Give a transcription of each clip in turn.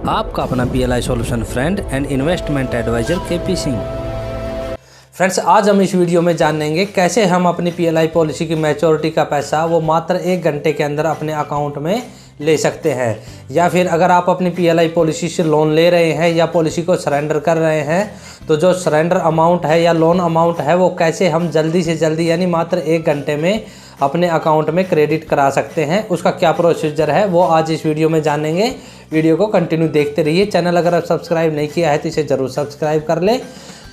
आपका अपना PLI solution friend and investment advisor KP Singh. Friends, आज हम इस वीडियो में जानेंगे कैसे हम अपनी PLI पॉलिसी की मैच्योरिटी का पैसा वो मात्र 1 घंटे के अंदर अपने अकाउंट में ले सकते हैं, या फिर अगर आप अपनी PLI पॉलिसी से लोन ले रहे हैं या पॉलिसी को सरेंडर कर रहे हैं तो जो सरेंडर अमाउंट है या लोन अमाउंट है वो कैसे हम जल्दी से जल्दी यानी मात्र 1 घंटे में अपने अकाउंट में क्रेडिट करा सकते हैं, उसका क्या प्रोसीजर है वो आज इस वीडियो में जानेंगे। वीडियो को कंटिन्यू देखते रहिए। चैनल अगर आप सब्सक्राइब नहीं किया है तो इसे ज़रूर सब्सक्राइब कर ले,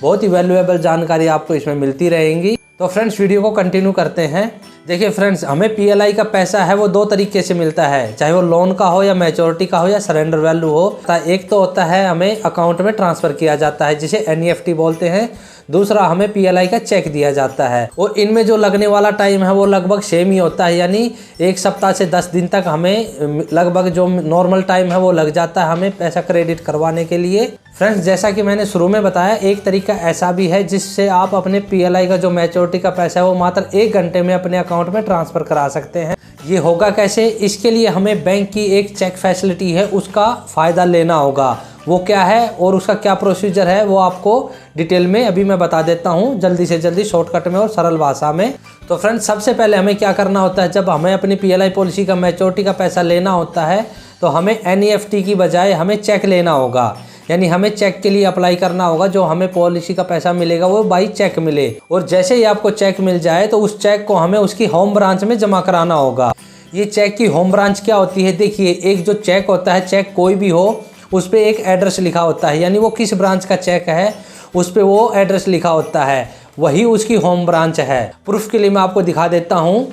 बहुत ही वैल्यूएबल जानकारी आपको इसमें मिलती रहेंगी। तो फ्रेंड्स, वीडियो को कंटिन्यू करते हैं। देखिए फ्रेंड्स, हमें PLI का पैसा है वो 2 तरीके से मिलता है, चाहे वो लोन का हो या मैच्योरिटी का हो या सरेंडर वैल्यू हो। एक तो होता है हमें अकाउंट में ट्रांसफ़र किया जाता है जिसे NEFT बोलते हैं, दूसरा हमें PLI का चेक दिया जाता है। और इनमें जो लगने वाला टाइम है वो लगभग सेम ही होता है, यानी 1 सप्ताह से 10 दिन तक हमें लगभग जो नॉर्मल टाइम है वो लग जाता है हमें पैसा क्रेडिट करवाने के लिए। फ्रेंड्स, जैसा कि मैंने शुरू में बताया, एक तरीका ऐसा भी है जिससे आप अपने PLI का जो मैच्योरिटी का पैसा है वो मात्र 1 घंटे में अपने अकाउंट में ट्रांसफ़र करा सकते हैं। ये होगा कैसे? इसके लिए हमें बैंक की एक चेक फैसिलिटी है उसका फ़ायदा लेना होगा। वो क्या है और उसका क्या प्रोसीजर है वो आपको डिटेल में अभी मैं बता देता हूँ, जल्दी से जल्दी शॉर्टकट में और सरल भाषा में। तो फ्रेंड्स, सबसे पहले हमें क्या करना होता है, जब हमें अपनी PLI पॉलिसी का मैच्योरिटी का पैसा लेना होता है तो हमें NEFT की बजाय हमें चेक लेना होगा, यानी हमें चेक के लिए अप्लाई करना होगा। जो हमें पॉलिसी का पैसा मिलेगा वो बाई चेक मिले, और जैसे ही आपको चेक मिल जाए तो उस चेक को हमें उसकी होम ब्रांच में जमा कराना होगा। ये चेक की होम ब्रांच क्या होती है? देखिए, एक जो चेक होता है, चेक कोई भी हो, उस पर एक एड्रेस लिखा होता है, यानी वो किस ब्रांच का चेक है उस पर वो एड्रेस लिखा होता है, वही उसकी होम ब्रांच है। प्रूफ के लिए मैं आपको दिखा देता हूँ।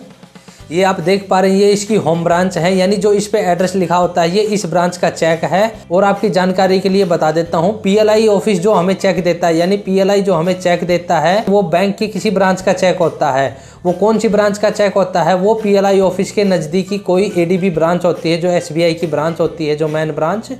ये आप देख पा रहे हैं, ये इसकी होम ब्रांच है, यानी जो इस पे एड्रेस लिखा होता है ये इस ब्रांच का चेक है। और आपकी जानकारी के लिए बता देता हूँ, PLI ऑफिस जो हमें चेक देता है, यानी PLI जो हमें चेक देता है वो बैंक की किसी ब्रांच का चेक होता है। वो कौन सी ब्रांच का चेक होता है? वो PLI ऑफिस के नज़दीकी कोई ADB ब्रांच होती है, जो SBI की ब्रांच होती है, जो मेन ब्रांच,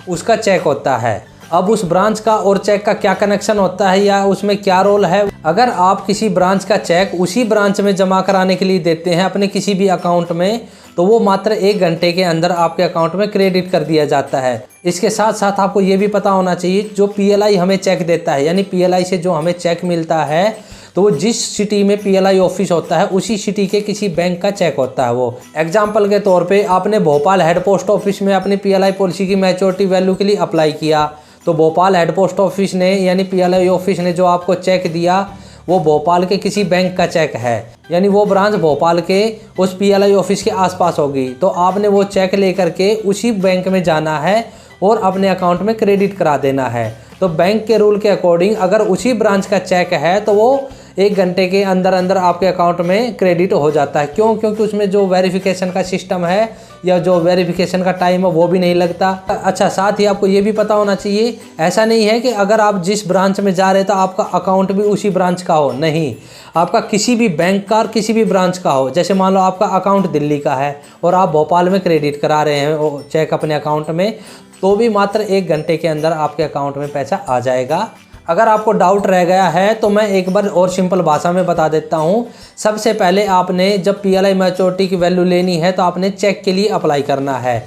उसका चेक होता है। अब उस ब्रांच का और चेक का क्या कनेक्शन होता है या उसमें क्या रोल है? अगर आप किसी ब्रांच का चेक उसी ब्रांच में जमा कराने के लिए देते हैं अपने किसी भी अकाउंट में, तो वो मात्र 1 घंटे के अंदर आपके अकाउंट में क्रेडिट कर दिया जाता है। इसके साथ साथ आपको ये भी पता होना चाहिए, जो PLI हमें चेक देता है, यानी PLI से जो हमें चेक मिलता है तो वो जिस सिटी में PLI ऑफिस होता है उसी सिटी के किसी बैंक का चेक होता है। वो एग्जाम्पल के तौर पे आपने भोपाल हेड पोस्ट ऑफिस में अपनी PLI पॉलिसी की मैच्योरिटी वैल्यू के लिए अप्लाई किया, तो भोपाल हेड पोस्ट ऑफिस ने यानी PLI ऑफिस ने जो आपको चेक दिया वो भोपाल के किसी बैंक का चेक है, यानी वो ब्रांच भोपाल के उस PLI ऑफिस के आसपास होगी। तो आपने वो चेक लेकर के उसी बैंक में जाना है और अपने अकाउंट में क्रेडिट करा देना है। तो बैंक के रूल के अकॉर्डिंग अगर उसी ब्रांच का चेक है तो वो 1 घंटे के अंदर अंदर आपके अकाउंट में क्रेडिट हो जाता है। क्यों? क्योंकि उसमें जो वेरिफिकेशन का सिस्टम है या जो वेरिफिकेशन का टाइम है वो भी नहीं लगता। अच्छा, साथ ही आपको ये भी पता होना चाहिए, ऐसा नहीं है कि अगर आप जिस ब्रांच में जा रहे तो आपका अकाउंट भी उसी ब्रांच का हो, नहीं, आपका किसी भी बैंक का और किसी भी ब्रांच का हो। जैसे मान लो आपका अकाउंट दिल्ली का है और आप भोपाल में क्रेडिट करा रहे हैं चेक अपने अकाउंट में, तो भी मात्र 1 घंटे के अंदर आपके अकाउंट में पैसा आ जाएगा। अगर आपको डाउट रह गया है तो मैं एक बार और सिंपल भाषा में बता देता हूँ। सबसे पहले आपने जब PLI मैच्योरिटी की वैल्यू लेनी है तो आपने चेक के लिए अप्लाई करना है।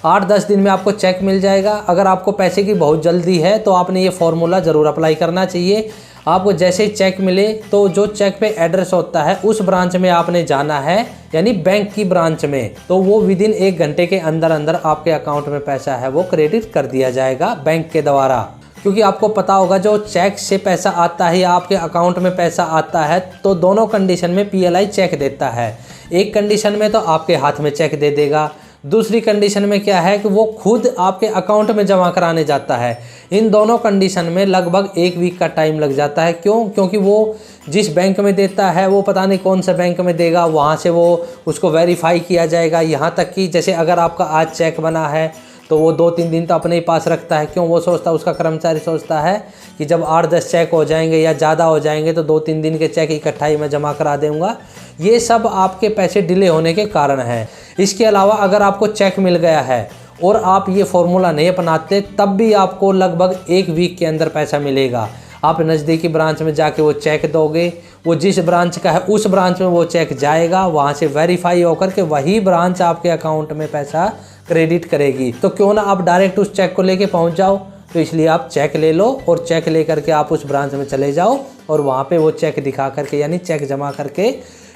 8-10 दिन में आपको चेक मिल जाएगा। अगर आपको पैसे की बहुत जल्दी है तो आपने ये फॉर्मूला ज़रूर अप्लाई करना चाहिए। आपको जैसे ही चेक मिले तो जो चेक पे एड्रेस होता है उस ब्रांच में आपने जाना है, यानी बैंक की ब्रांच में, तो वो विदिन 1 घंटे के अंदर अंदर आपके अकाउंट में पैसा है वो क्रेडिट कर दिया जाएगा बैंक के द्वारा। क्योंकि आपको पता होगा, जो चेक से पैसा आता है या आपके अकाउंट में पैसा आता है तो दोनों कंडीशन में PLI चेक देता है। एक कंडीशन में तो आपके हाथ में चेक दे देगा, दूसरी कंडीशन में क्या है कि वो खुद आपके अकाउंट में जमा कराने जाता है। इन दोनों कंडीशन में लगभग 1 वीक का टाइम लग जाता है। क्यों? क्योंकि वो जिस बैंक में देता है वो पता नहीं कौन सा बैंक में देगा, वहाँ से वो उसको वेरीफाई किया जाएगा। यहाँ तक कि जैसे अगर आपका आज चेक बना है तो वो 2-3 दिन तो अपने ही पास रखता है। क्यों? वो सोचता है, उसका कर्मचारी सोचता है कि जब 8-10 चेक हो जाएंगे या ज़्यादा हो जाएंगे तो 2-3 दिन के चेक इकट्ठा ही मैं जमा करा दूँगा। ये सब आपके पैसे डिले होने के कारण है। इसके अलावा अगर आपको चेक मिल गया है और आप ये फॉर्मूला नहीं अपनाते तब भी आपको लगभग 1 वीक के अंदर पैसा मिलेगा। आप नज़दीकी ब्रांच में जाके वो चेक दोगे, वो जिस ब्रांच का है उस ब्रांच में वो चेक जाएगा, वहाँ से वेरीफाई होकर के वही ब्रांच आपके अकाउंट में पैसा क्रेडिट करेगी। तो क्यों ना आप डायरेक्ट उस चेक को लेके पहुँच जाओ। तो इसलिए आप चेक ले लो और चेक ले करके आप उस ब्रांच में चले जाओ और वहाँ पे वो चेक दिखा करके यानी चेक जमा करके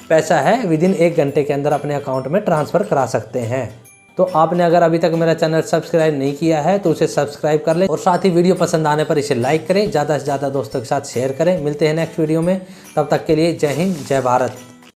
पैसा है विदिन 1 घंटे के अंदर अपने अकाउंट में ट्रांसफ़र करा सकते हैं। तो आपने अगर अभी तक मेरा चैनल सब्सक्राइब नहीं किया है तो उसे सब्सक्राइब कर ले और साथ ही वीडियो पसंद आने पर इसे लाइक करें, ज़्यादा से ज़्यादा दोस्तों के साथ शेयर करें। मिलते हैं नेक्स्ट वीडियो में, तब तक के लिए जय हिंद, जय भारत।